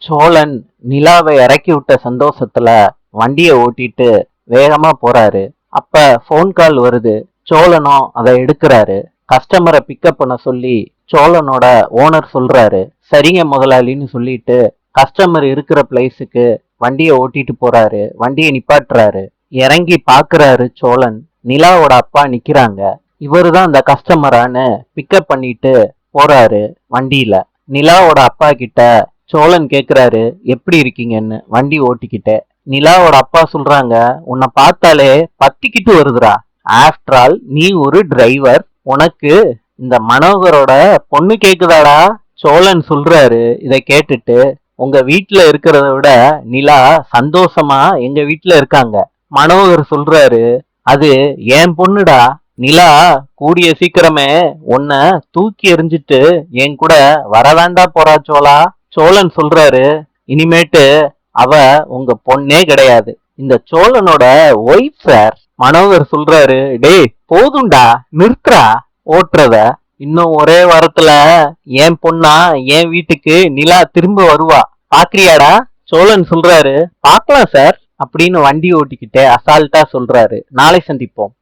சோழன் நிலாவை இறக்கி விட்ட சந்தோஷத்துல வண்டியை ஓட்டிட்டு வேகமா போறாரு. அப்ப போன் கால் வருது. சோழனும் அதை எடுக்கிறாரு. கஸ்டமரை பிக்கப் பண்ண சொல்லி சோழனோட ஓனர் சொல்றாரு. சரிங்க முதலாளின்னு சொல்லிட்டு கஸ்டமர் இருக்கிற பிளேஸுக்கு வண்டியை ஓட்டிட்டு போறாரு. வண்டியை நிப்பாட்டுறாரு. இறங்கி பாக்குறாரு சோழன். நிலாவோட அப்பா நிக்கிறாங்க. இவருதான் அந்த கஸ்டமரான்னு பிக்கப் பண்ணிட்டு போறாரு வண்டியில. நிலாவோட அப்பா கிட்ட சோழன் கேக்குறாரு, எப்படி இருக்கீங்கன்னு வண்டி ஓட்டிக்கிட்டே. நிலாவோட அப்பா சொல்றாங்க, உன்னை பார்த்தாலே பத்திக்கிட்டு வருதுடா. ஆஃப்டர் ஆல் நீ ஒரு டிரைவர். உனக்கு இந்த மனோகரோட பொண்ணு கேக்குதாடா? சோழன் சொல்றாரு. இதை கேட்டுட்டு, உங்க வீட்டுல இருக்கிறத விட நிலா சந்தோஷமா எங்க வீட்டுல இருக்காங்க. மனோகர் சொல்றாரு, அது என் பொண்ணுடா. நிலா கூடிய சீக்கிரமே உன்னை தூக்கி எறிஞ்சிட்டு என் கூட வரவேண்டா போறா சோழா. சோழன் சொல்றாரு, இனிமேட்டு அவ உங்க பொண்ணே கிடையாது. இந்த சோழனோட ஒய்ஃப் சார். மனோகர் சொல்றாரு, டேய் போதும்டா, நிறுத்துறா ஓட்டுறத. இன்னும் ஒரே வாரத்துல என் பொண்ணா என் வீட்டுக்கு நிலா திரும்ப வருவா, பாக்குறியாடா? சோழன் சொல்றாரு, பாக்கலாம் சார் அப்படின்னு வண்டி ஓட்டிக்கிட்டே அசால்ட்டா சொல்றாரு. நாளை சந்திப்போம்.